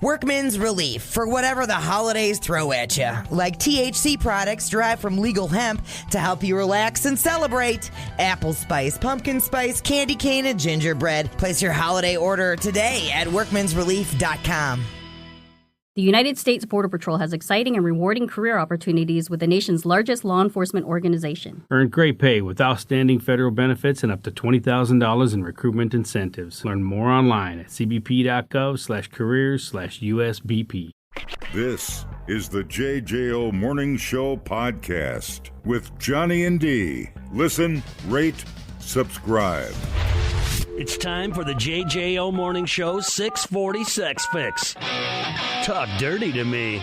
Workman's Relief for whatever the holidays throw at you. Like THC products derived from legal hemp to help you relax and celebrate. Apple spice, pumpkin spice, candy cane, and gingerbread. Place your holiday order today at workmansrelief.com. The United States Border Patrol has exciting and rewarding career opportunities with the nation's largest law enforcement organization. Earn great pay with outstanding federal benefits and up to $20,000 in recruitment incentives. Learn more online at cbp.gov/careers/USBP. This is the JJO Morning Show podcast with Johnny and D. Listen, rate, subscribe. It's time for the JJO Morning Show 640 Sex Fix. Talk dirty to me,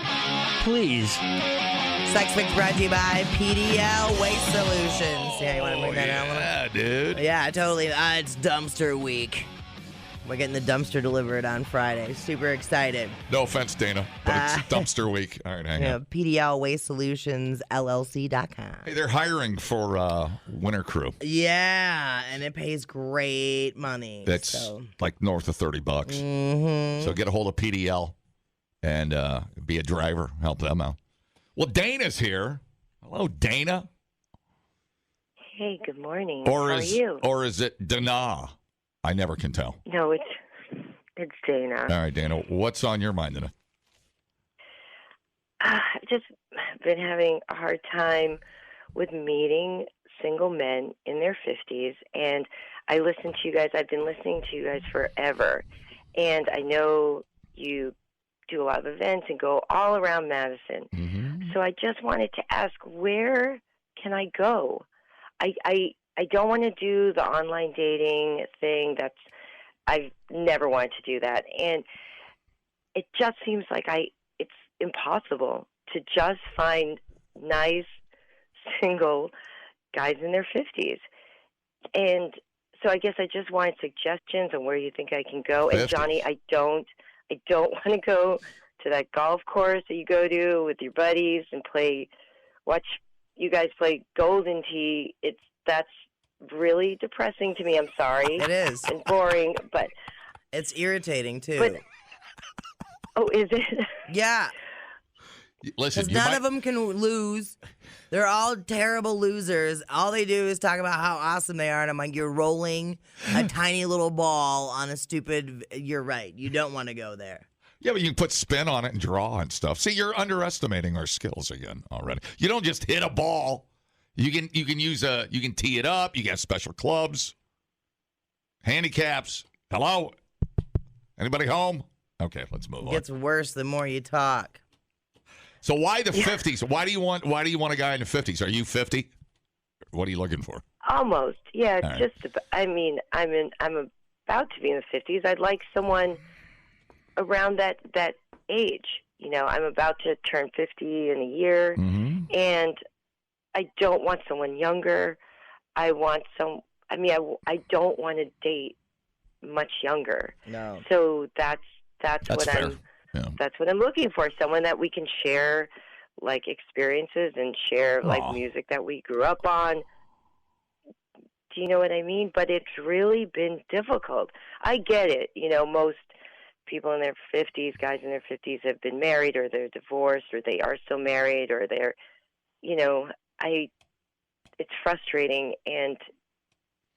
please. Sex Fix brought to you by PDL Waste Solutions. Yeah, you want to bring that out a little? Yeah, dude. Yeah, totally. It's dumpster week. We're getting the dumpster delivered on Friday. Super excited. No offense, Dana, but it's dumpster week. All right, hang on. PDL Waste Solutions LLC.com. Hey, they're hiring for winter crew. Yeah, and it pays great money. That's like north of $30. Mm-hmm. So get a hold of PDL and be a driver. Help them out. Well, Dana's here. Hello, Dana. Hey, good morning. How are you? Or is it Dana? I never can tell. No, it's Dana. All right, Dana, what's on your mind today? I've just been having a hard time with meeting single men in their 50s, and I listen to you guys. I've been listening to you guys forever, and I know you do a lot of events and go all around Madison. Mm-hmm. So I just wanted to ask, where can I go? I don't want to do the online dating thing. I've never wanted to do that. And it just seems like it's impossible to just find nice single guys in their 50s. And so I guess I just wanted suggestions on where you think I can go. 50s. And Johnny, I don't want to go to that golf course that you go to with your buddies and watch you guys play Golden Tee. That's really depressing to me. I'm sorry. It is. And boring, but it's irritating too. Is it? Yeah. Listen, because none of them can lose. They're all terrible losers. All they do is talk about how awesome they are, and I'm like, you're rolling a tiny little ball on a stupid. You're right. You don't want to go there. Yeah, but you can put spin on it and draw and stuff. See, you're underestimating our skills again already. You don't just hit a ball. You can tee it up. You got special clubs, handicaps. Hello, anybody home? Okay, let's move on. It gets worse the more you talk. So why the 50s? Why do you want a guy in the 50s? Are you 50? What are you looking for? Almost. Yeah, All right. I'm about to be in the 50s. I'd like someone around that age. You know, I'm about to turn 50 in a year, and I don't want someone younger. I don't want to date much younger. No. So that's what fair. That's what I'm looking for. Someone that we can share like experiences and share like music that we grew up on. Do you know what I mean? But it's really been difficult. I get it. You know, most people in their 50s, guys in their 50s have been married or they're divorced or they are still married or they're, you know, it's frustrating. And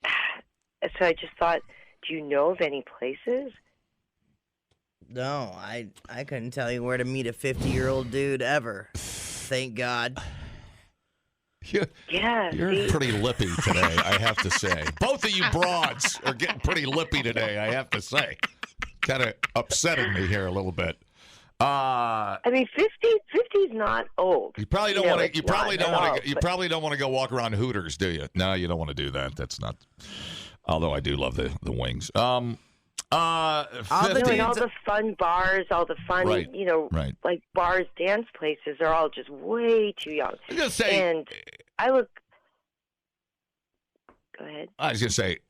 so I just thought, do you know of any places? No, I couldn't tell you where to meet a 50-year-old dude ever. Thank God. You're See? pretty lippy today, I have to say. Both of you broads are getting pretty lippy today, I have to say. Kind of upsetting me here a little bit. I mean, 50's not old. You probably don't want to. You probably don't want to. You probably don't want to go walk around Hooters, do you? No, you don't want to do that. That's not. Although I do love the wings. And all the fun bars, all the fun, like bars, dance places are all just way too young. I was gonna say, and I look. Go ahead. I was gonna say,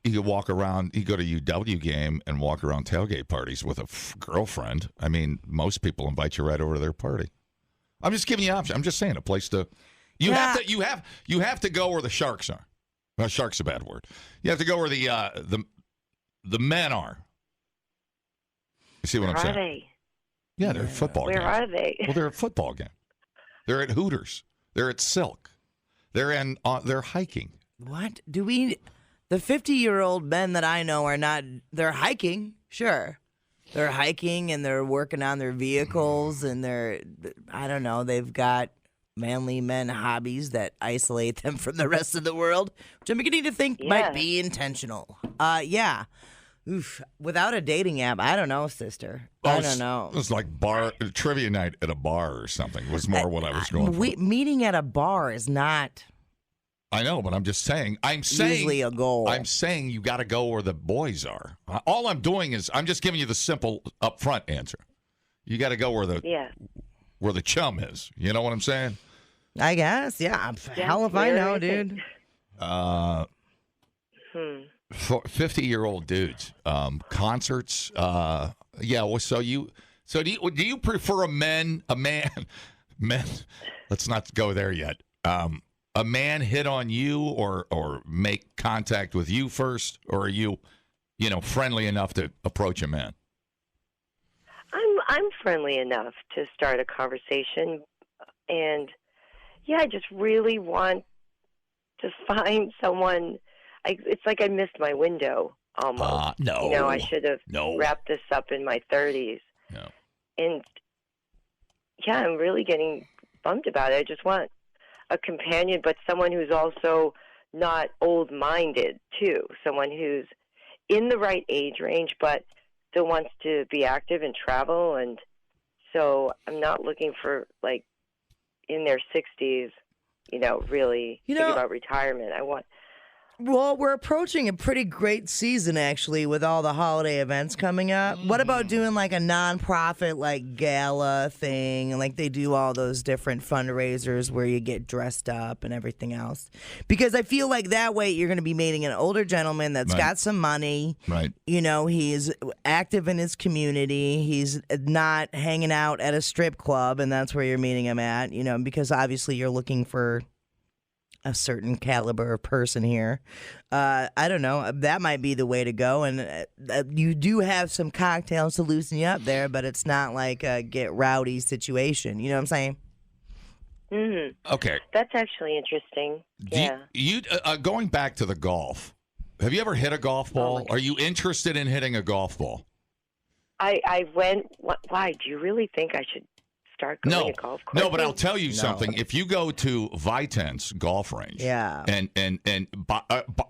you could walk around. You go to UW game and walk around tailgate parties with a girlfriend. I mean, most people invite you right over to their party. I'm just giving you options. I'm just saying a place to. You have to go where the sharks are. Well, shark's a bad word. You have to go where the men are. You see what I'm saying? Are they? Yeah, they're at football games. Where are they? Well, they're at football game. They're at Hooters. They're at Silk. They're hiking. What? The 50-year-old men that I know are not, they're hiking, sure. They're hiking and they're working on their vehicles and I don't know, they've got manly men hobbies that isolate them from the rest of the world, which I'm beginning to think might be intentional. Yeah. Oof. Without a dating app, I don't know, sister. I don't know. It was like trivia night at a bar or something was more what I was going for. Meeting at a bar is not... I know, but I'm just saying. Usually a goal. I'm saying you got to go where the boys are. All I'm doing is I'm just giving you the simple upfront answer. You got to go where the chum is. You know what I'm saying? I guess, yeah. Hell if I know, dude. 50-year-old dudes, concerts. Yeah. Well, so do you prefer a man? Let's not go there yet. A man hit on you or make contact with you first, or are you, friendly enough to approach a man? I'm friendly enough to start a conversation, and I just really want to find someone. It's like I missed my window almost. No, I should have wrapped this up in my 30s. No. And I'm really getting bummed about it. I just want a companion, but someone who's also not old-minded, too. Someone who's in the right age range, but still wants to be active and travel. And so I'm not looking for, in their 60s, really thinking about retirement. Well, we're approaching a pretty great season, actually, with all the holiday events coming up. What about doing a nonprofit gala thing, like they do all those different fundraisers where you get dressed up and everything else? Because I feel like that way you're going to be meeting an older gentleman that's got some money. Right. He's active in his community. He's not hanging out at a strip club, and that's where you're meeting him at. Because obviously you're looking for a certain caliber of person here. I don't know. That might be the way to go. And you do have some cocktails to loosen you up there, but it's not like a get rowdy situation. You know what I'm saying? Mm-hmm. Okay. That's actually interesting. You going back to the golf, have you ever hit a golf ball? Are you interested in hitting a golf ball? I went, why? Do you really think I should start going to golf courses? No, but I'll tell you something. If you go to Vitens golf range, and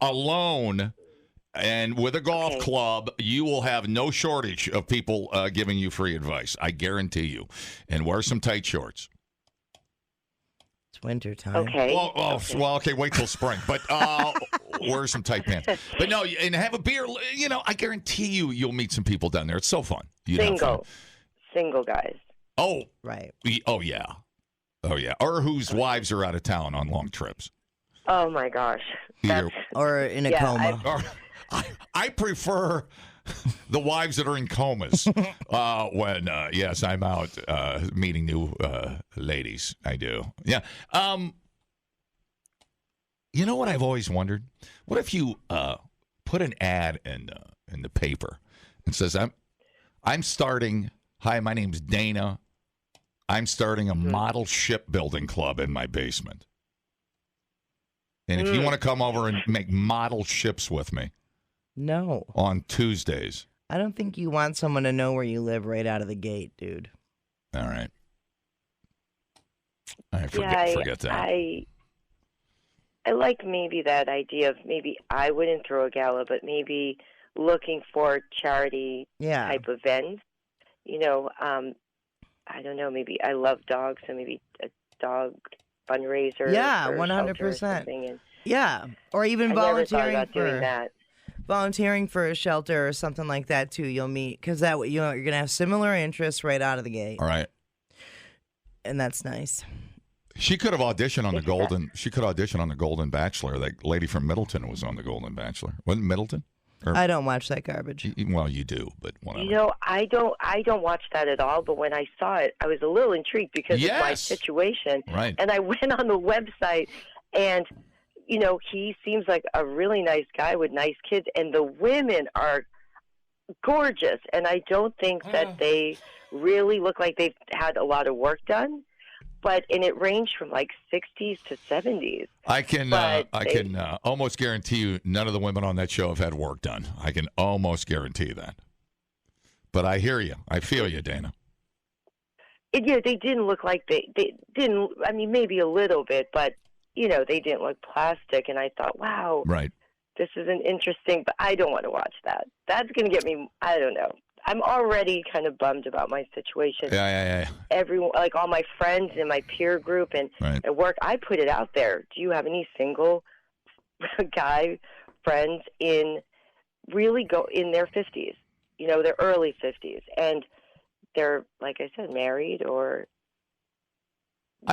alone and with a golf club, you will have no shortage of people giving you free advice. I guarantee you. And wear some tight shorts. It's wintertime. Okay. Well, okay, wait till spring. But wear some tight pants. But no, and have a beer. I guarantee you'll meet some people down there. It's so fun. Single guys. Oh, right. Oh, yeah. Or whose wives are out of town on long trips. Oh, my gosh. Or in a coma. I prefer the wives that are in comas when, I'm out meeting new ladies. I do. Yeah. You know what I've always wondered? What if you put an ad in the paper and says, I'm starting... Hi, my name's Dana. I'm starting a model shipbuilding club in my basement. And if you want to come over and make model ships with me. No. On Tuesdays. I don't think you want someone to know where you live right out of the gate, dude. All right. Forget that. I like maybe that idea of maybe I wouldn't throw a gala, but maybe looking for charity type events. I don't know, maybe I love dogs, so maybe a dog fundraiser. Yeah, or 100%. Yeah, or even volunteering for a shelter or something like that too. You'll meet, because that way you're going to have similar interests right out of the gate. All right. And that's nice. She could have auditioned on the Golden. She could audition on the Golden Bachelor. That lady from Middleton was on the Golden Bachelor. Wasn't Middleton? I don't watch that garbage. Well, you do, but whatever. I don't watch that at all. But when I saw it, I was a little intrigued because of my situation. Right. And I went on the website, and he seems like a really nice guy with nice kids, and the women are gorgeous, and I don't think that they really look like they've had a lot of work done. And it ranged from like 60s to 70s. I can almost guarantee you none of the women on that show have had work done. I can almost guarantee that. But I hear you. I feel you, Dana. Yeah, they didn't look like they didn't. I mean, maybe a little bit, but they didn't look plastic. And I thought, wow, right, this is an interesting. But I don't want to watch that. That's going to get me. I don't know. I'm already kind of bummed about my situation. Yeah. Everyone, like all my friends in my peer group and at work, I put it out there. Do you have any single guy friends in their 50s? Their early 50s, and they're, like I said, married or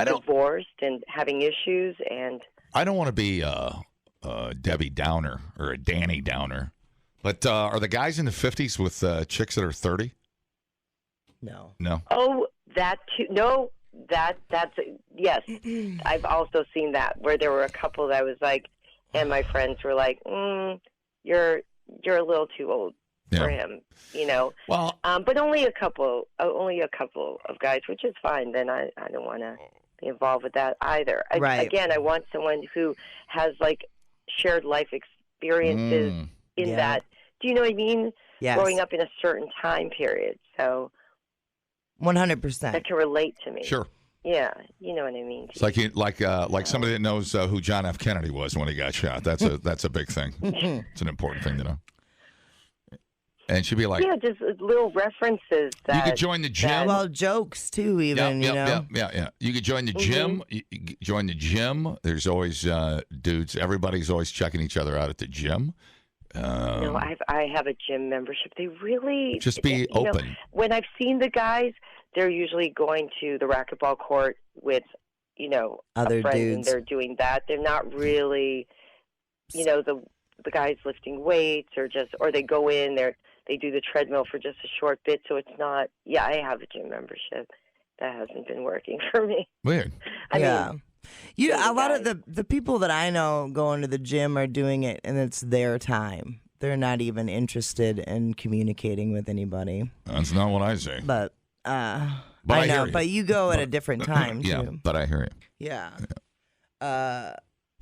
divorced and having issues. And I don't want to be a Debbie Downer or a Danny Downer. But are the guys in the 50s with chicks that are 30? No. Oh, that too. No, that's yes. I've also seen that where there were a couple that was like, and my friends were like, "You're a little too old for him," Well, but only a couple of guys, which is fine. Then I don't want to be involved with that either. Again, I want someone who has like shared life experiences. That, do you know what I mean? Yes. Growing up in a certain time period, so 100%. That can relate to me. Sure. Yeah, you know what I mean. It's like somebody that knows who John F. Kennedy was when he got shot. That's a big thing. It's an important thing to know. And she'd be like, yeah, just little references. That you could join the gym. Well, jokes too, even. Yeah. You could join the gym. You join the gym. There's always dudes. Everybody's always checking each other out at the gym. I have a gym membership. They really just be open. When I've seen the guys, they're usually going to the racquetball court with, other a friend, dudes. and they're doing that. They're not really, the guys lifting weights or they go in they do the treadmill for just a short bit. So it's not. Yeah, I have a gym membership. That hasn't been working for me. Weird. I mean, a lot of the people that I know going to the gym are doing it, and it's their time. They're not even interested in communicating with anybody. That's not what I say. But I know. But you go at a different time, yeah, too. but I hear you. Yeah.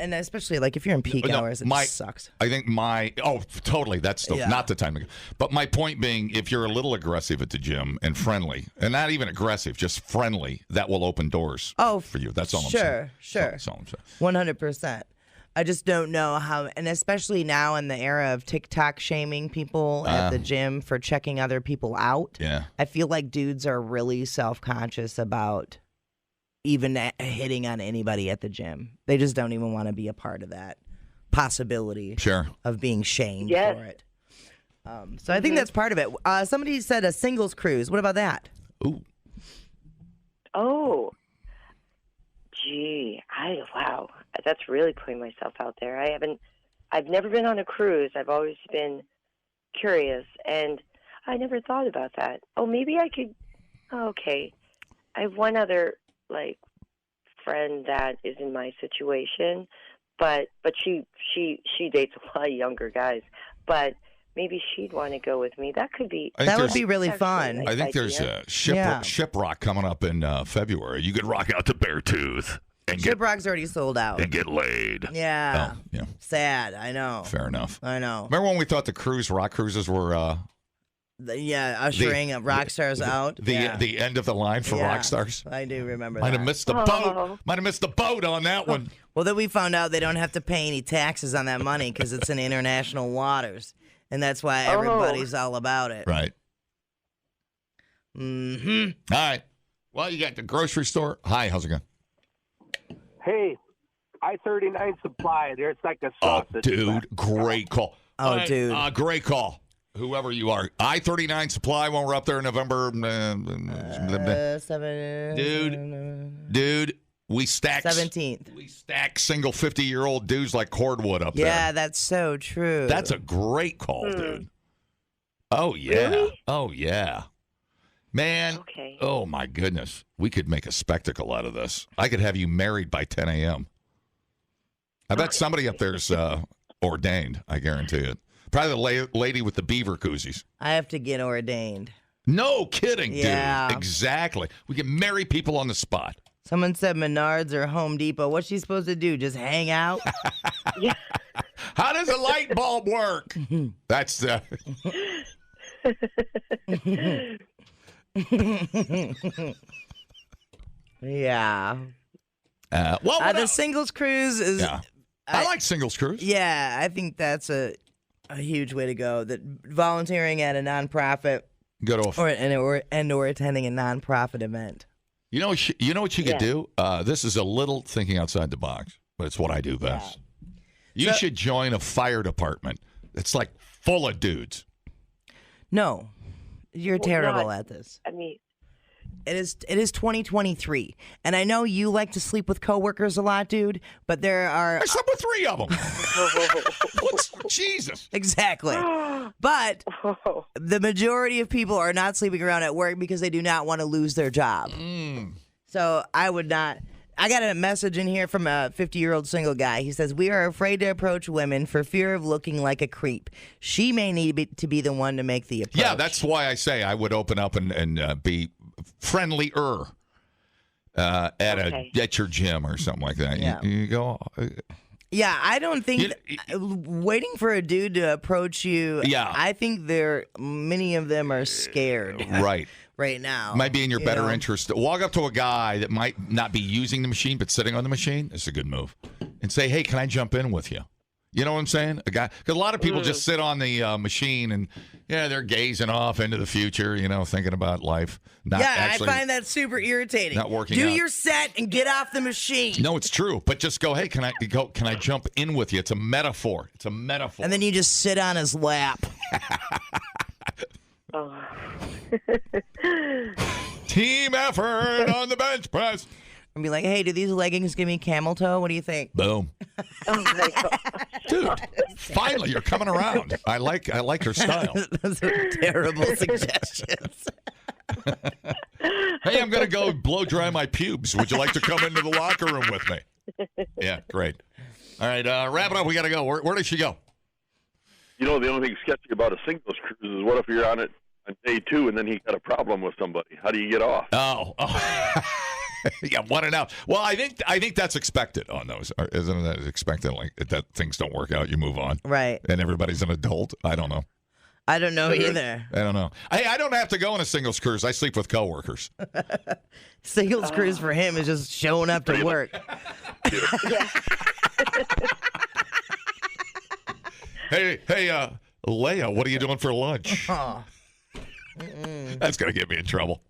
And especially, like, if you're in peak hours, it sucks. I think totally. That's not the time to go. But my point being, if you're a little aggressive at the gym and friendly, and not even aggressive, just friendly, that will open doors for you. That's all I'm saying. Sure. That's all I'm saying. 100%. I just don't know how, and especially now in the era of TikTok shaming people at the gym for checking other people out. Yeah. I feel like dudes are really self-conscious about even hitting on anybody at the gym. They just don't even want to be a part of that possibility of being shamed for it. So I think that's part of it. Somebody said a singles cruise. What about that? Ooh. Oh. Gee. Wow. That's really putting myself out there. I've never been on a cruise. I've always been curious, and I never thought about that. Oh, maybe I could. Okay. I have one other friend that is in my situation, but she dates a lot of younger guys, but maybe she'd want to go with me. That could be. That would be really fun. I think there's a Shiprock coming up in February. You could rock out to Beartooth. Shiprock's already sold out. And get laid. Yeah. Oh, yeah. Sad. I know. Fair enough. I know. Remember when we thought the rock cruises were ushering rock stars out. The end of the line for rock stars. I do remember Might that. have missed the boat. Might have missed the boat on that one. Well, then we found out they don't have to pay any taxes on that money because it's in international waters, and that's why everybody's all about it. Right. Mm-hmm. All right. Well, you got the grocery store. Hi, how's it going? Hey, I-39 Supply. There's like a sausage. Oh, dude, great call. Dude. Great call. Whoever you are. I-39 Supply when we're up there in November. 7. Dude, we stack 17th. We stack single 50-year-old dudes like cordwood up there. Yeah, that's so true. That's a great call, dude. Oh, yeah. Really? Oh, yeah. Man, okay. Oh, my goodness. We could make a spectacle out of this. I could have you married by 10 a.m. I bet somebody up there's ordained. I guarantee it. Probably the lady with the beaver koozies. I have to get ordained. No kidding, Yeah. dude. Exactly. We can marry people on the spot. Someone said Menards or Home Depot. What's she supposed to do? Just hang out? Yeah. How does a light bulb work? That's the. Yeah. Well, The singles cruise is. yeah. I like singles cruise. Yeah, I think that's a huge way to go. That volunteering at a nonprofit Good off. or attending a nonprofit event. You know what you could do? This is a little thinking outside the box, but it's what I do best. You should join a fire department. It's like full of dudes. No, you're terrible at this. I mean, It is 2023, and I know you like to sleep with coworkers a lot, dude. But there are I slept with 3 of them. Jesus. exactly. But the majority of people are not sleeping around at work because they do not want to lose their job. So I would not. I got a message in here from a 50-year-old single guy. He says, "We are afraid to approach women for fear of looking like a creep. She may need to be the one to make the approach." Yeah, that's why I say I would open up and be friendlier at your gym or something like that. Yeah. You go. Yeah, I don't think waiting for a dude to approach you. Yeah. I think many of them are scared. Right. Right now. Might be in your better know? interest. Walk up to a guy that might not be using the machine but sitting on the machine. It's a good move. And say, "Hey, can I jump in with you?" You know what I'm saying? A guy, because a lot of people just sit on the machine and they're gazing off into the future, thinking about life. Not actually, I find that super irritating. Not working Do out. your set and get off the machine. No, it's true. But just go, "Hey, can I jump in with you?" It's a metaphor. It's a metaphor. And then you just sit on his lap. Team effort on the bench press. And be like, "Hey, do these leggings give me camel toe? What do you think?" Boom. oh my God. Dude, finally you're coming around. I like her style. Those are terrible suggestions. Hey, I'm going to go blow dry my pubes. Would you like to come into the locker room with me? Yeah, great. All right, wrap it up. We got to go. Where does she go? The only thing sketchy about a singles cruise is what if you're on it on day 2 and then he got a problem with somebody? How do you get off? Oh. Yeah, one and out. Well, I think that's expected on those. Isn't that expected? Like that things don't work out, you move on. Right. And everybody's an adult. I don't know. I don't know either. I don't know. Hey, I don't have to go on a singles cruise. I sleep with coworkers. Singles cruise for him is just showing up to work. Hey, Leia, what are you doing for lunch? That's going to get me in trouble.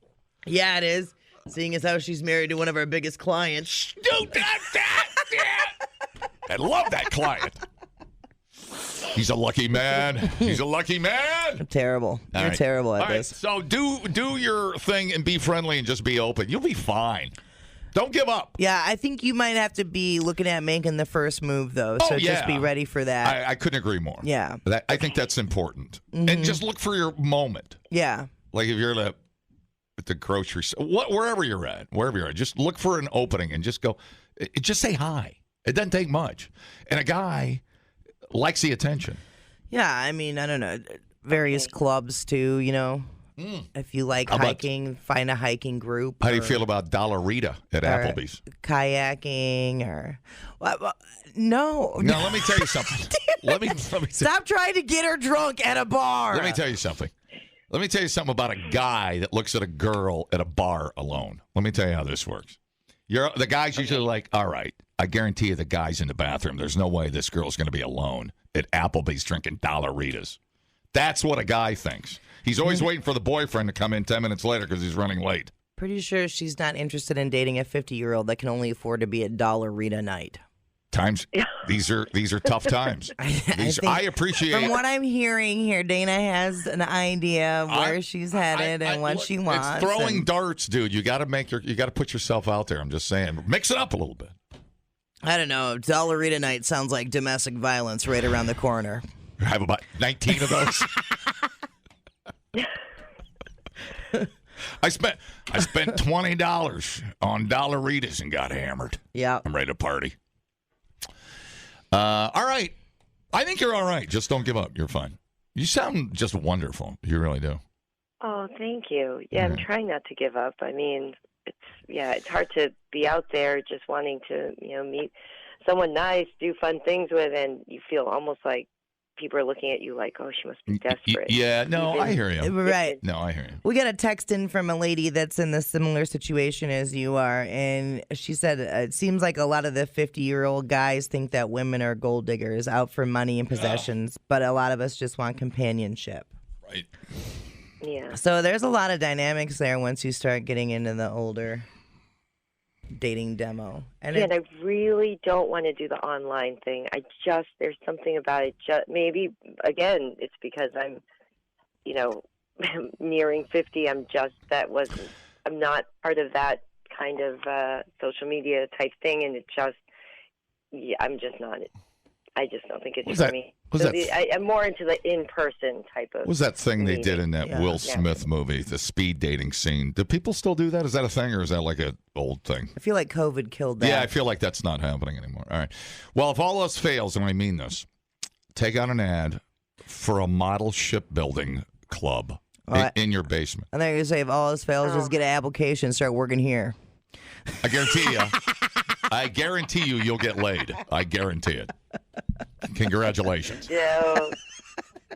Yeah, it is. Seeing as how she's married to one of our biggest clients. Dude, I love that client. He's a lucky man. He's a lucky man. Terrible. All You're right. terrible at All right. this. So do your thing and be friendly and just be open. You'll be fine. Don't give up. Yeah, I think you might have to be looking at making the first move, though. Oh, So yeah. just be ready for that. I couldn't agree more. Yeah. I think that's important. And just look for your moment. Yeah. Like if you're at the grocery store, wherever you're at, just look for an opening and just go, just say hi. It doesn't take much. And a guy likes the attention. Yeah, I mean, I don't know. Various clubs, too, If you like hiking, find a hiking group. How do you feel about Dollarita at Applebee's? Kayaking or... No. Now, let me tell you something. let me Stop trying to get her drunk at a bar. Let me tell you something. Let me tell you something about a guy that looks at a girl at a bar alone. Let me tell you how this works. The guy's usually like, all right, I guarantee you the guy's in the bathroom. There's no way this girl's going to be alone at Applebee's drinking Dollaritas. That's what a guy thinks. He's always waiting for the boyfriend to come in 10 minutes later because he's running late. Pretty sure she's not interested in dating a 50-year-old that can only afford to be at Dollarita night. These are tough times. I appreciate. From what I'm hearing here, Dana has an idea of where she's headed and what she wants. It's throwing darts, dude. You got to put yourself out there. I'm just saying, mix it up a little bit. I don't know. Dollarita night sounds like domestic violence right around the corner. I have about 19 of those. I spent $20 on Dollaritas and got hammered. Yeah, I'm ready to party. All right. I think you're all right. Just don't give up. You're fine. You sound just wonderful. You really do. Oh, thank you. Yeah, I'm trying not to give up. I mean, it's hard to be out there just wanting to, meet someone nice, do fun things with, and you feel almost like people are looking at you like, oh, she must be desperate. Yeah, no, I hear you. Right. No, I hear you. We got a text in from a lady that's in a similar situation as you are, and she said it seems like a lot of the 50-year-old guys think that women are gold diggers out for money and possessions, but a lot of us just want companionship. Right. Yeah. So there's a lot of dynamics there once you start getting into the older dating demo. And I really don't want to do the online thing. There's something about it. Maybe, again, it's because I'm, nearing 50. I'm not part of that kind of social media type thing. And I'm just not. I just don't think it's for me. I'm more into the in-person type of. What was that thing they did in that Will Yeah. Smith movie, the speed dating scene? Do people still do that? Is that a thing, or is that like an old thing? I feel like COVID killed that. Yeah, I feel like that's not happening anymore. All right. Well, if all else fails, and I mean this, take out an ad for a model shipbuilding club in your basement. And they're going to say, if all else fails, just get an application and start working here. I guarantee you. I guarantee you'll get laid. I guarantee it. Congratulations.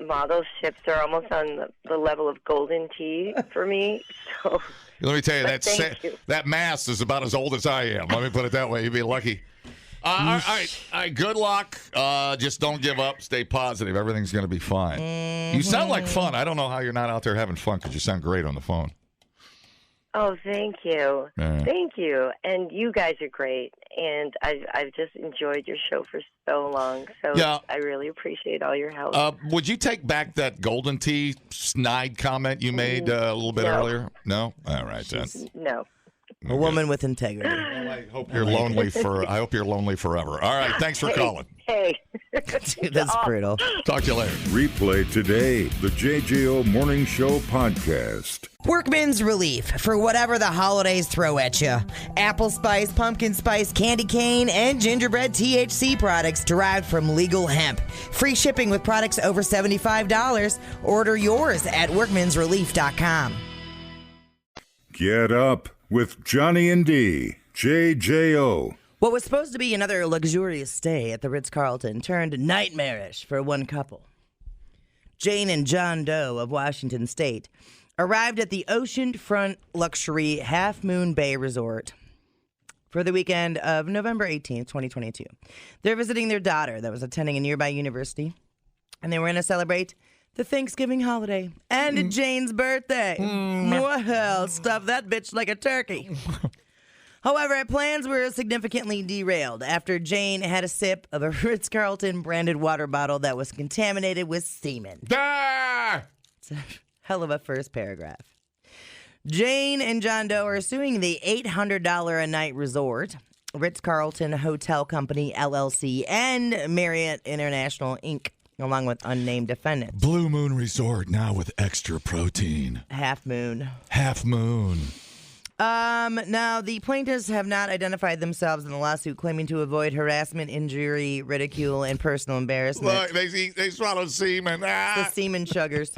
Model ships are almost on the level of golden tea for me. So let me tell you, you. that mast is about as old as I am. Let me put it that way. You'd be lucky. All right. Good luck. Just don't give up. Stay positive. Everything's going to be fine. Mm-hmm. You sound like fun. I don't know how you're not out there having fun because you sound great on the phone. Oh, thank you. Thank you. And you guys are great. And I've just enjoyed your show for so long. So I really appreciate all your help. Would you take back that golden tea snide comment you made a little bit earlier? No? All right, then. No. A woman with integrity. Well, I hope you're lonely forever. All right, thanks for calling. Hey. Dude, that's brutal. Talk to you later. Replay today the JJO Morning Show podcast. Workman's Relief for whatever the holidays throw at you. Apple spice, pumpkin spice, candy cane, and gingerbread THC products derived from legal hemp. Free shipping with products over $75. Order yours at workmansrelief.com. Get up with Johnny and D. JJO. What was supposed to be another luxurious stay at the Ritz-Carlton turned nightmarish for one couple. Jane and John Doe of Washington State arrived at the oceanfront luxury Half Moon Bay Resort for the weekend of November 18th, 2022. They're visiting their daughter that was attending a nearby university, and they were going to celebrate the Thanksgiving holiday and Jane's birthday. Well, stuff that bitch like a turkey. However, plans were significantly derailed after Jane had a sip of a Ritz-Carlton branded water bottle that was contaminated with semen. It's a hell of a first paragraph. Jane and John Doe are suing the $800 a night resort, Ritz-Carlton Hotel Company, LLC, and Marriott International, Inc., along with unnamed defendants. Blue Moon Resort now with extra protein. Half Moon. Half Moon. Now, the plaintiffs have not identified themselves in the lawsuit, claiming to avoid harassment, injury, ridicule, and personal embarrassment. Look, they swallowed semen. The semen chuggers.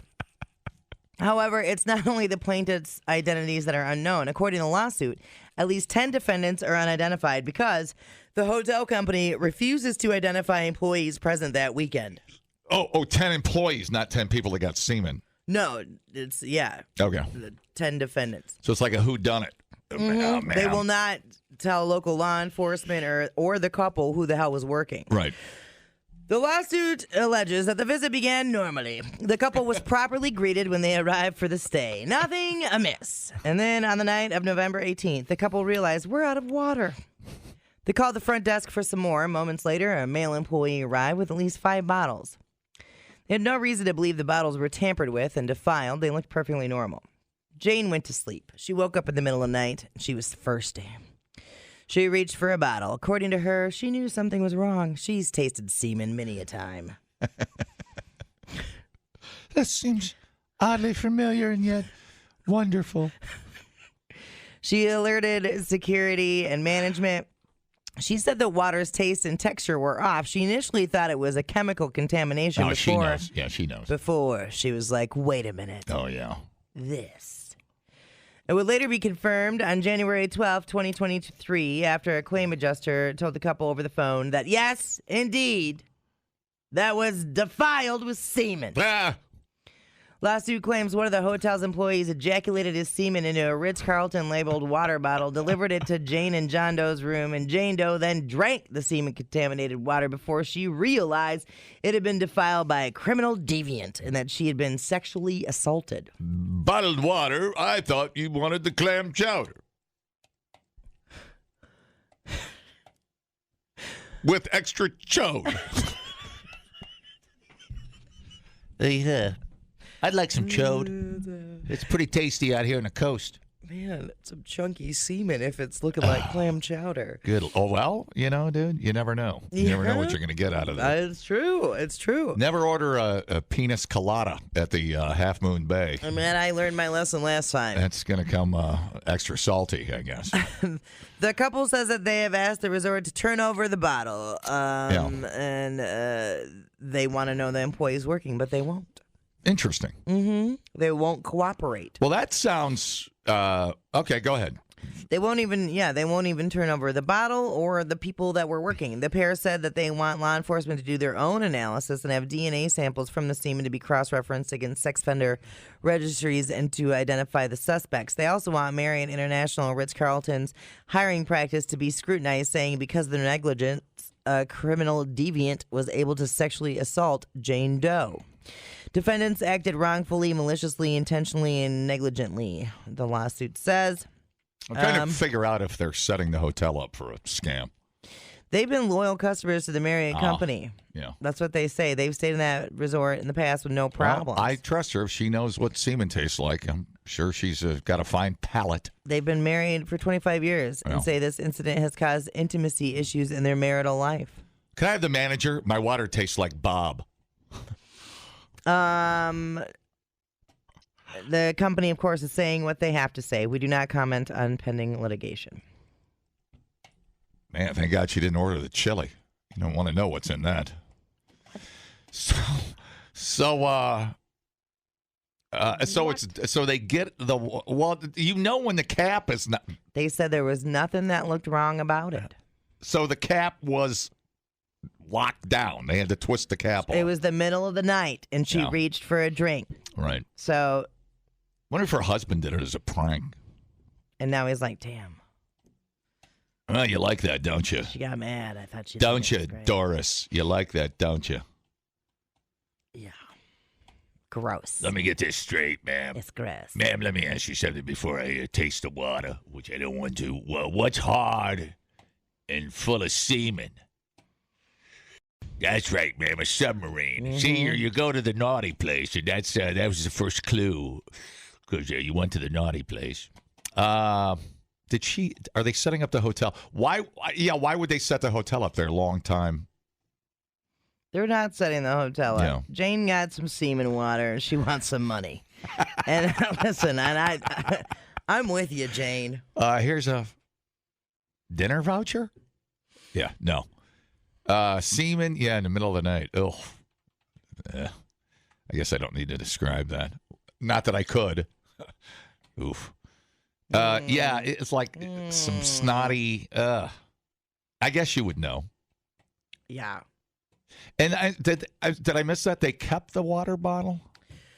However, it's not only the plaintiffs' identities that are unknown. According to the lawsuit, at least 10 defendants are unidentified because the hotel company refuses to identify employees present that weekend. Oh, 10 employees, not 10 people that got semen. No, it's, Okay. 10 defendants. So it's like a whodunit. Oh, man. They will not tell local law enforcement or the couple who the hell was working. Right. The lawsuit alleges that the visit began normally. The couple was properly greeted when they arrived for the stay. Nothing amiss. And then on the night of November 18th, the couple realized we're out of water. They called the front desk for some more. Moments later, a male employee arrived with at least 5 bottles. They had no reason to believe the bottles were tampered with and defiled. They looked perfectly normal. Jane went to sleep. She woke up in the middle of the night. And she was thirsty. She reached for a bottle. According to her, she knew something was wrong. She's tasted semen many a time. That seems oddly familiar and yet wonderful. She alerted security and management. She said the water's taste and texture were off. She initially thought it was a chemical contamination before. She knows. Yeah, she knows. Before she was like, wait a minute. Oh, yeah. This. It would later be confirmed on January 12, 2023, after a claim adjuster told the couple over the phone that, yes, indeed, that was defiled with semen. Ah. Lawsuit claims one of the hotel's employees ejaculated his semen into a Ritz-Carlton labeled water bottle, delivered it to Jane and John Doe's room, and Jane Doe then drank the semen-contaminated water before she realized it had been defiled by a criminal deviant and that she had been sexually assaulted. Bottled water? I thought you wanted the clam chowder. With extra chode. I'd like some chode. It's pretty tasty out here on the coast. Man, some chunky semen if it's looking like clam chowder. Good. Oh, well, dude, you never know. You never know what you're going to get out of that. It's true. It's true. Never order a penis colada at the Half Moon Bay. I mean, I learned my lesson last time. That's going to come extra salty, I guess. The couple says that they have asked the resort to turn over the bottle. And they want to know the employee's working, but they won't. Interesting. Mm-hmm. They won't cooperate. Well, that sounds okay. Go ahead. They won't even turn over the bottle or the people that were working. The pair said that they want law enforcement to do their own analysis and have DNA samples from the semen to be cross-referenced against sex offender registries and to identify the suspects. They also want Marriott International Ritz-Carlton's hiring practice to be scrutinized, saying because of their negligence, a criminal deviant was able to sexually assault Jane Doe. Defendants acted wrongfully, maliciously, intentionally, and negligently, the lawsuit says. I'm trying to figure out if they're setting the hotel up for a scam. They've been loyal customers to the Marriott company. Yeah. That's what they say. They've stayed in that resort in the past with no problems. Well, I trust her if she knows what semen tastes like. I'm sure she's got a fine palate. They've been married for 25 years and say this incident has caused intimacy issues in their marital life. Can I have the manager? My water tastes like Bob. The company, of course, is saying what they have to say. We do not comment on pending litigation. Man, thank God she didn't order the chili. You don't want to know what's in that. So they get the when the cap is not. They said there was nothing that looked wrong about it. So the cap was locked down. They had to twist the cap off. It was the middle of the night, and she reached for a drink. Right. So, wonder if her husband did it as a prank. And now he's like, "Damn." Oh, you like that, don't you? She got mad. I thought she. Don't you, Doris? You like that, don't you? Yeah. Gross. Let me get this straight, ma'am. It's gross. Ma'am, let me ask you something before I taste the water, which I don't want to. Well, what's hard and full of semen? That's right, ma'am. A submarine. Mm-hmm. See, you go to the naughty place, and that was the first clue, because you went to the naughty place. Are they setting up the hotel? Why would they set the hotel up there? Long time. They're not setting the hotel up. Yeah. Jane got some semen water, and she wants some money. And listen, I'm with you, Jane. Here's a dinner voucher. Yeah, no. Semen, in the middle of the night. Oh, I guess I don't need to describe that. Not that I could. Oof. It's like some snotty. I guess you would know. Yeah. And did I miss that? They kept the water bottle?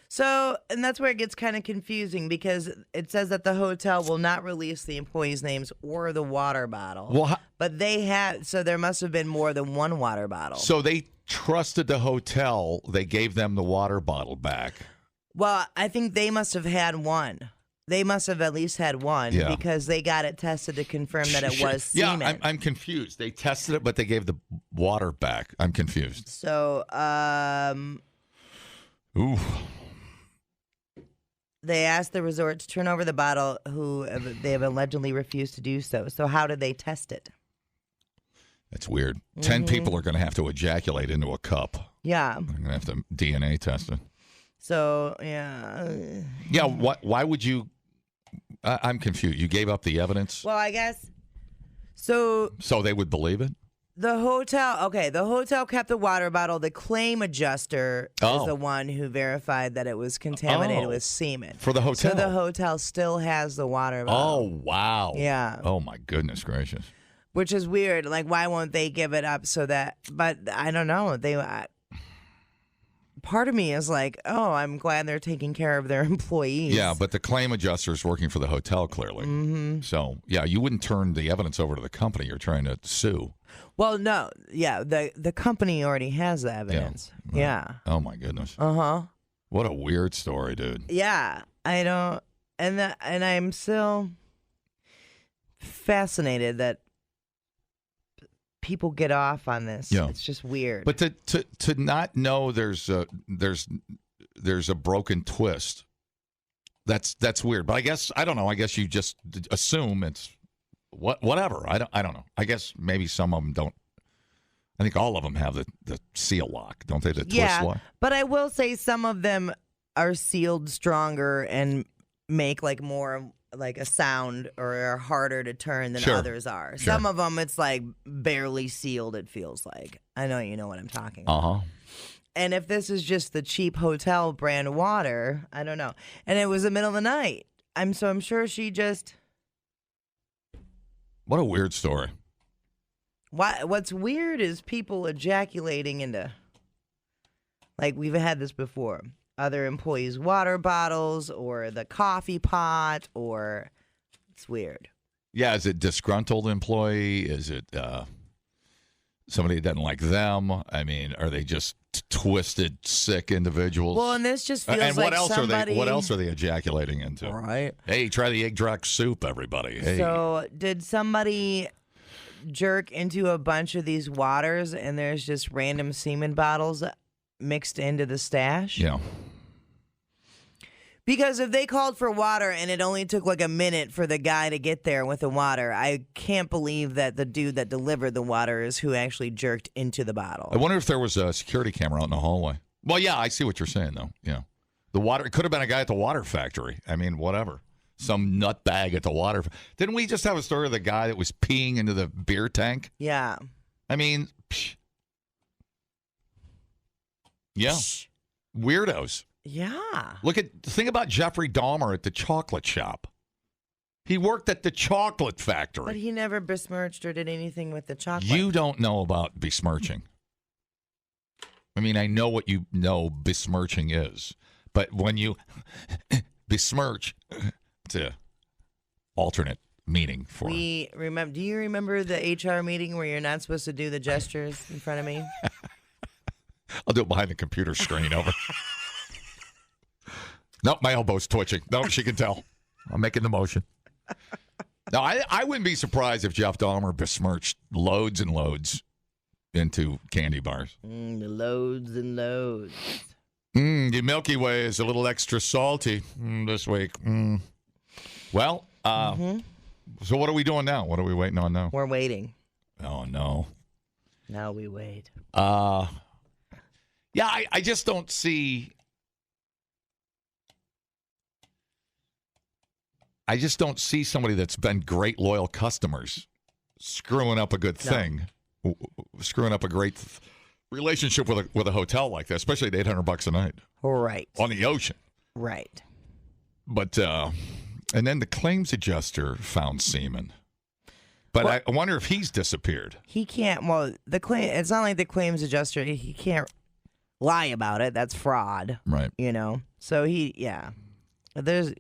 So, and that's where it gets kind of confusing because it says that the hotel will not release the employees' names or the water bottle. Well, but they have, so there must have been more than one water bottle. So they trusted the hotel. They gave them the water bottle back. Well, I think they must have had one. They must have at least had one because they got it tested to confirm that it was semen. Yeah, I'm confused. They tested it, but they gave the water back. I'm confused. So, ooh. They asked the resort to turn over the bottle, who they have allegedly refused to do so. So how did they test it? That's weird. 10 people are going to have to ejaculate into a cup. Yeah. They're going to have to DNA test it. So, yeah. Yeah, why would you... I'm confused. You gave up the evidence? Well, I guess... So they would believe it? the hotel kept the water bottle. The claim adjuster is the one who verified that it was contaminated with semen. For the hotel? So the hotel still has the water bottle. Oh, wow. Yeah. Oh, my goodness gracious. Which is weird. Like, why won't they give it up so that... But I don't know. Part of me is like, oh, I'm glad they're taking care of their employees. Yeah, but the claim adjuster is working for the hotel, clearly. Mm-hmm. So, yeah, you wouldn't turn the evidence over to the company you're trying to sue. Well, no. Yeah, the company already has the evidence. Yeah. Oh, my goodness. Uh-huh. What a weird story, dude. Yeah. I don't... And I'm still fascinated that people get off on this. Yeah. It's just weird. But to not know there's a broken twist, that's weird. But I don't know. I guess you just assume it's whatever. I don't know. I guess maybe some of them don't. I think all of them have the seal lock, don't they? The twist lock. But I will say some of them are sealed stronger and make like more like a sound or are harder to turn than others are. Sure. Some of them it's like barely sealed, it feels like. I know you know what I'm talking about. Uh-huh. And if this is just the cheap hotel brand water, I don't know. And it was the middle of the night. I'm sure she just... What a weird story. What's weird is people ejaculating into... Like, we've had this before. Other employees' water bottles or the coffee pot or... It's weird. Yeah, is it disgruntled employee? Is it somebody that doesn't like them? I mean, are they just twisted, sick individuals? Well, and this just feels and like what else are they ejaculating into? Right. Hey, try the egg drop soup, everybody. Hey. So, did somebody jerk into a bunch of these waters and there's just random semen bottles mixed into the stash? Yeah. Because if they called for water and it only took like a minute for the guy to get there with the water, I can't believe that the dude that delivered the water is who actually jerked into the bottle. I wonder if there was a security camera out in the hallway. Well, yeah, I see what you're saying, though. Yeah. The water, it could have been a guy at the water factory. I mean, whatever. Some nut bag at the water. Didn't we just have a story of the guy that was peeing into the beer tank? Yeah. I mean, yeah. Weirdos. Yeah. Think about Jeffrey Dahmer at the chocolate shop. He worked at the chocolate factory. But he never besmirched or did anything with the chocolate. You don't know about besmirching. I mean, I know what you know besmirching is. But when you besmirch, it's an alternate meaning for it. Do you remember the HR meeting where you're not supposed to do the gestures in front of me? I'll do it behind the computer screen over. Nope, my elbow's twitching. Nope, she can tell. I'm making the motion. Now, I wouldn't be surprised if Jeff Dahmer besmirched loads and loads into candy bars. The loads and loads. The Milky Way is a little extra salty this week. Well, so what are we doing now? What are we waiting on now? We're waiting. Oh, no. Now we wait. Yeah, I just don't see... I just don't see somebody that's been great loyal customers screwing up a good thing, screwing up a great relationship with a hotel like that, especially at $800 a night. Right. On the ocean. Right. But and then the claims adjuster found semen. But I wonder if he's disappeared. He can't. Well, it's not like the claims adjuster. He can't lie about it. That's fraud. Right. You know. So there's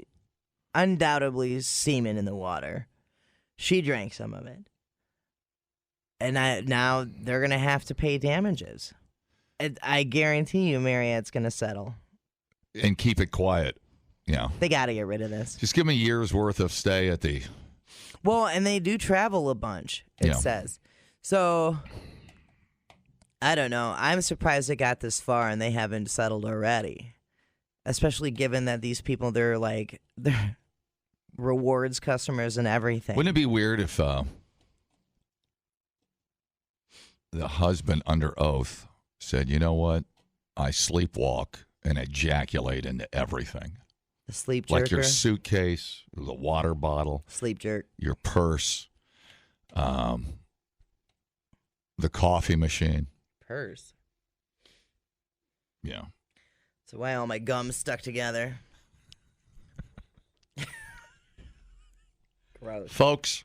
undoubtedly semen in the water. She drank some of it. And now they're going to have to pay damages. I guarantee you Marriott's going to settle. And keep it quiet. Yeah. They got to get rid of this. Just give them a year's worth of stay at the... Well, and they do travel a bunch, it says. So, I don't know. I'm surprised it got this far and they haven't settled already. Especially given that these people, they're rewards customers and everything. Wouldn't it be weird if the husband under oath said, you know what, I sleepwalk and ejaculate into everything. The sleep jerker. Like your suitcase, the water bottle. Sleep jerk. Your purse. The coffee machine. Purse. Yeah. So why all my gums stuck together? Gross. Folks,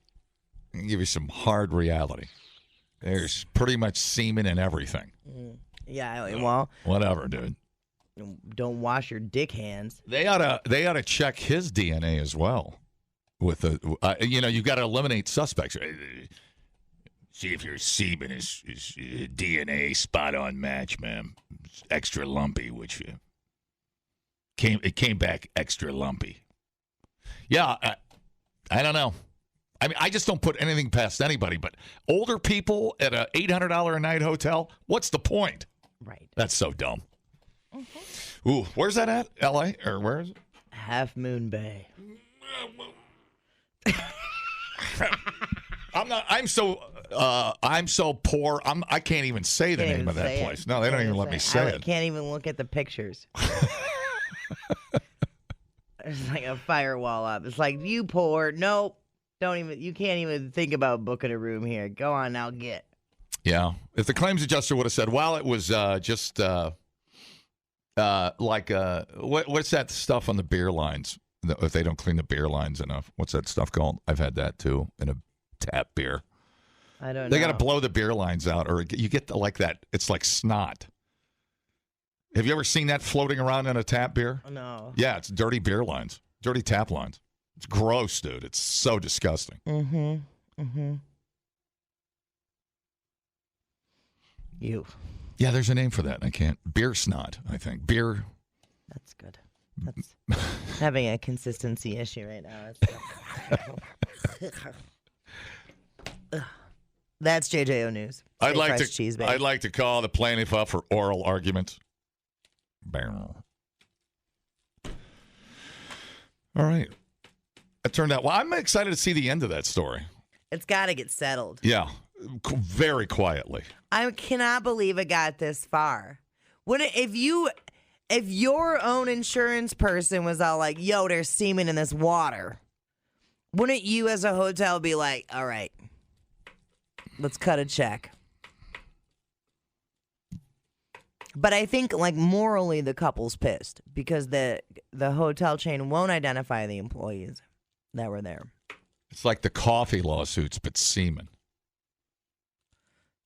I can give you some hard reality. There's pretty much semen in everything. Yeah, well, whatever, dude. Don't wash your dick hands. They ought to check his DNA as well. With the, you got to eliminate suspects. See if your semen is DNA spot on match, man. It's extra lumpy, which came back extra lumpy. Yeah, I don't know. I mean, I just don't put anything past anybody. But older people at a $800 a night hotel, what's the point? Right. That's so dumb. Ooh, where's that at? L.A. or where is it? Half Moon Bay. I'm so poor. I can't even say the name of that place. No, they don't even let me say it. I can't even look at the pictures. There's like a firewall up. It's like, you poor. Nope. You can't even think about booking a room here. Go on now, get. Yeah. If the claims adjuster would have said, well, it was just what's that stuff on the beer lines? If they don't clean the beer lines enough. What's that stuff called? I've had that too in a tap beer. I don't know. They got to blow the beer lines out, or you get like that. It's like snot. Have you ever seen that floating around in a tap beer? No. Yeah, it's dirty beer lines, dirty tap lines. It's gross, dude. It's so disgusting. You. Yeah, there's a name for that. I can't. Beer snot, I think. Beer. That's good. That's having a consistency issue right now. That's JJO News. I'd like to call the plaintiff up for oral argument. All right. It turned out. Well, I'm excited to see the end of that story. It's got to get settled. Yeah, very quietly. I cannot believe it got this far. If your own insurance person was all like, yo, there's semen in this water, wouldn't you as a hotel be like, all right, let's cut a check? But I think, like, morally, the couple's pissed because the hotel chain won't identify the employees that were there. It's like the coffee lawsuits, but semen.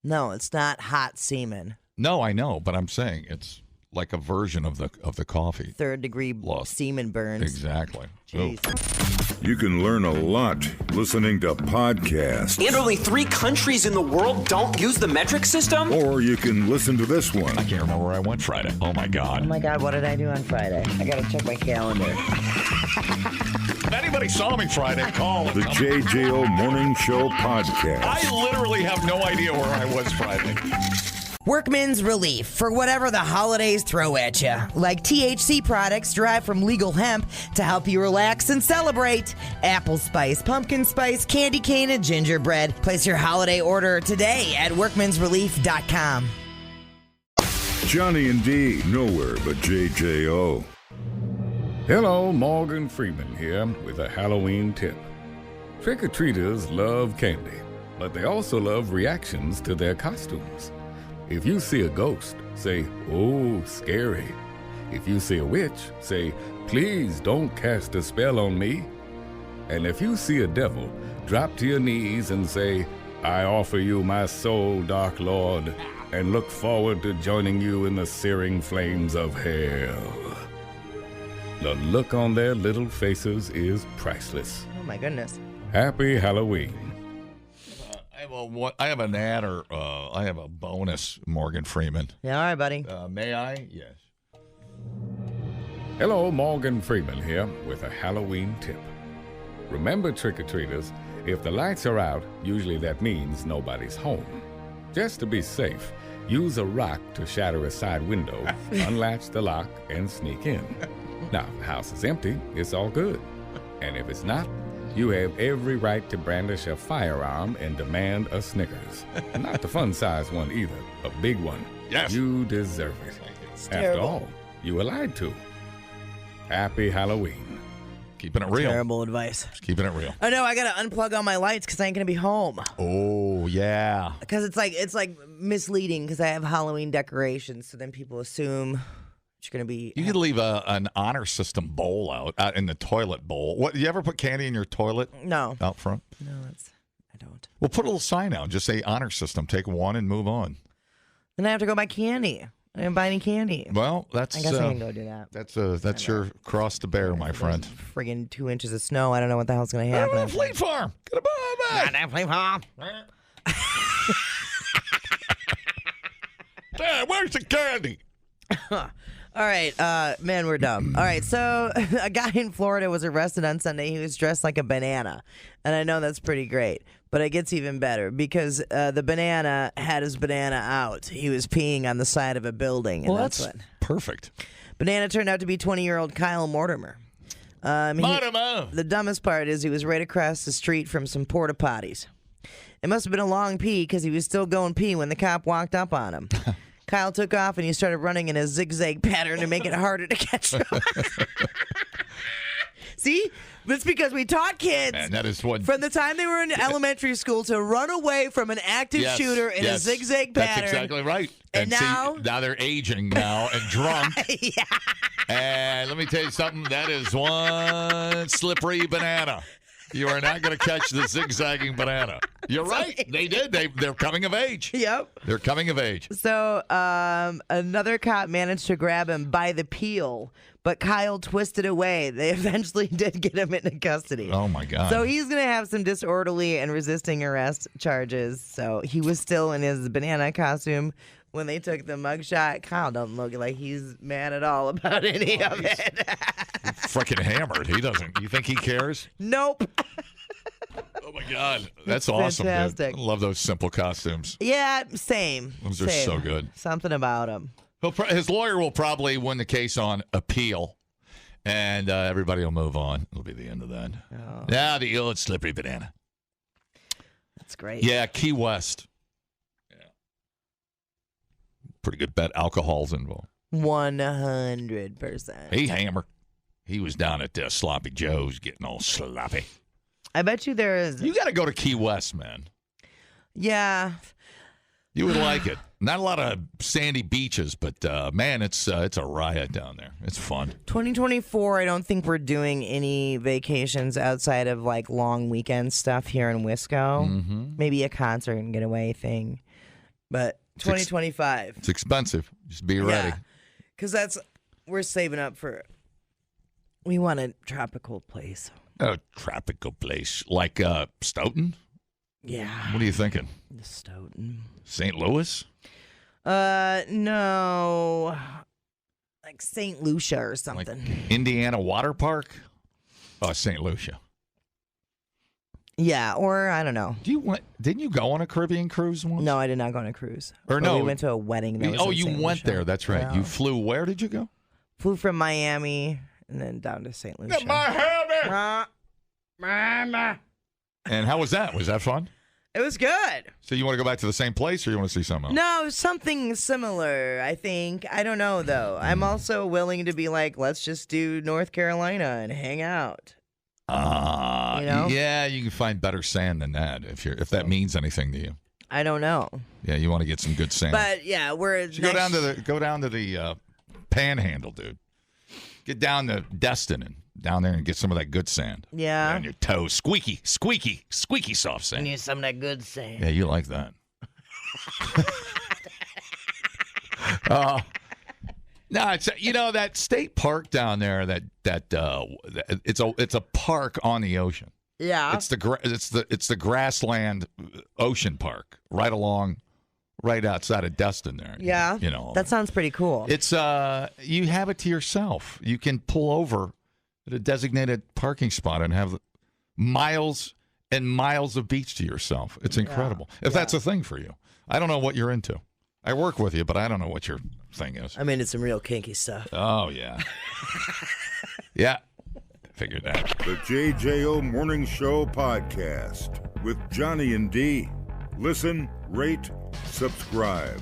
No, it's not hot semen. No, I know, but I'm saying it's like a version of the coffee. Third-degree semen burns. Exactly. Jeez. You can learn a lot listening to podcasts. And only 3 countries in the world don't use the metric system? Or you can listen to this one. I can't remember where I went Friday. Oh, my God. Oh, my God, what did I do on Friday? I got to check my calendar. If anybody saw me Friday, call. The JJO Morning Show Podcast. I literally have no idea where I was Friday. Workman's relief for whatever the holidays throw at you. Like THC products derived from legal hemp to help you relax and celebrate. Apple spice, pumpkin spice, candy cane, and gingerbread. Place your holiday order today at workmansrelief.com. Johnny and D, nowhere but JJO. Hello, Morgan Freeman here with a Halloween tip. Trick-or-treaters love candy, but they also love reactions to their costumes. If you see a ghost, say, oh, scary. If you see a witch, say, please don't cast a spell on me. And if you see a devil, drop to your knees and say, I offer you my soul, Dark Lord, and look forward to joining you in the searing flames of hell. The look on their little faces is priceless. Oh, my goodness. Happy Halloween. I have an ad or I have a bonus, Morgan Freeman. Yeah, all right, buddy. May I? Yes. Hello, Morgan Freeman here with a Halloween tip. Remember, trick-or-treaters, if the lights are out, usually that means nobody's home. Just to be safe, use a rock to shatter a side window, unlatch the lock, and sneak in. Now, if the house is empty, it's all good. And if it's not, you have every right to brandish a firearm and demand a Snickers. Not the fun-sized one either, a big one. Yes. You deserve it. After all, you were lied to. Happy Halloween. Keeping it real. Terrible advice. Just keeping it real. Oh no, I gotta unplug all my lights because I ain't gonna be home. Oh yeah. Because it's like misleading because I have Halloween decorations, so then people assume it's gonna be. You could leave an honor system bowl out in the toilet bowl. What? You ever put candy in your toilet? No. Out front? No, I don't. Well, put a little sign out. Just say honor system. Take one and move on. Then I have to go buy candy. I didn't buy any candy. Well, that's. I guess I can go do that. That's your cross to bear, my friend. Friggin' 2 inches of snow. I don't know what the hell's gonna happen. Fleet Farm. Get a bye. Goddamn Fleet Farm. Dad, where's the candy? All right, man, we're dumb. All right, so a guy in Florida was arrested on Sunday. He was dressed like a banana, and I know that's pretty great, but it gets even better because the banana had his banana out. He was peeing on the side of a building. And Well, that's perfect. Banana turned out to be 20-year-old Kyle Mortimer. Mortimer! The dumbest part is he was right across the street from some porta potties. It must have been a long pee because he was still going pee when the cop walked up on him. Kyle took off and he started running in a zigzag pattern to make it harder to catch him. See? That's because we taught kids Man, that is what... from the time they were in elementary school to run away from an active shooter in a zigzag pattern. That's exactly right. And now... See, now they're aging now and drunk. Yeah. And let me tell you something. That is one slippery banana. You are not going to catch the zigzagging banana. You're right. They did. They're coming of age. Yep. They're coming of age. So another cop managed to grab him by the peel, but Kyle twisted away. They eventually did get him into custody. Oh, my God. So he's going to have some disorderly and resisting arrest charges. So he was still in his banana costume when they took the mugshot. Kyle doesn't look like he's mad at all about any of it. Freaking hammered. He doesn't. You think he cares? Nope. Oh, my God. That's awesome, fantastic. dude. I love those simple costumes. Yeah, same. Those are so good. Something about him. His lawyer will probably win the case on appeal, and everybody will move on. It'll be the end of that. Oh. Now the old slippery banana. That's great. Yeah, Key West. Yeah. Pretty good bet alcohol's involved. 100%. He hammered. He was down at Sloppy Joe's getting all sloppy. I bet you there is. You got to go to Key West, man. Yeah. You would like it. Not a lot of sandy beaches, but man, it's a riot down there. It's fun. 2024, I don't think we're doing any vacations outside of like long weekend stuff here in Wisco. Mm-hmm. Maybe a concert and getaway thing. But 2025. It's expensive. Just be ready. Because we're saving up for, we want a tropical place. A tropical place like Stoughton? Yeah. What are you thinking? Stoughton. St. Louis? No. Like St. Lucia or something. Like Indiana Water Park? Oh, St. Lucia. Yeah, or I don't know. Didn't you go on a Caribbean cruise once? No, I did not go on a cruise. Or no, we went to a wedding. That was in you St. went Lucia. there. That's right. Yeah. You flew. Where did you go? Flew from Miami and then down to St. Lucia. Miami. And how was that? Was that fun? It was good. So you want to go back to the same place, or you want to see something else? No, something similar, I think. I don't know, though. I'm also willing to be like, let's just do North Carolina and hang out. You know? Yeah, you can find better sand than that if that means anything to you. I don't know. Yeah, you want to get some good sand. But yeah, we're go down to the Panhandle, dude. Get down to Destin and down there and get some of that good sand. Yeah. On your toes, squeaky soft sand. You need some of that good sand. Yeah, you like that. No, it's that state park down there. It's a park on the ocean. Yeah. It's the grassland ocean park right outside of Destin there. Yeah. That sounds pretty cool. It's you have it to yourself. You can pull over at a designated parking spot and have miles and miles of beach to yourself. It's incredible. If that's a thing for you. I don't know what you're into. I work with you, but I don't know what your thing is. I'm into some real kinky stuff. Oh, yeah. Yeah. Figured that. The JJO Morning Show podcast with Johnny and D. Listen, rate, subscribe.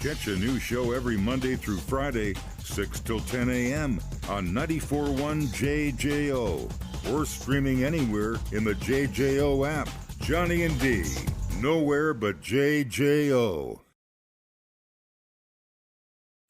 Catch a new show every Monday through Friday, 6 till 10 a.m. on 94.1 JJO or streaming anywhere in the JJO app. Johnny and D, nowhere but JJO.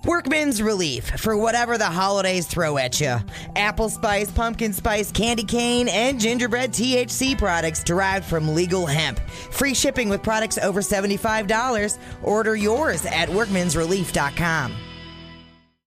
Workman's Relief for whatever the holidays throw at you. Apple spice, pumpkin spice, candy cane, and gingerbread THC products derived from legal hemp. Free shipping with products over $75. Order yours at workmansrelief.com.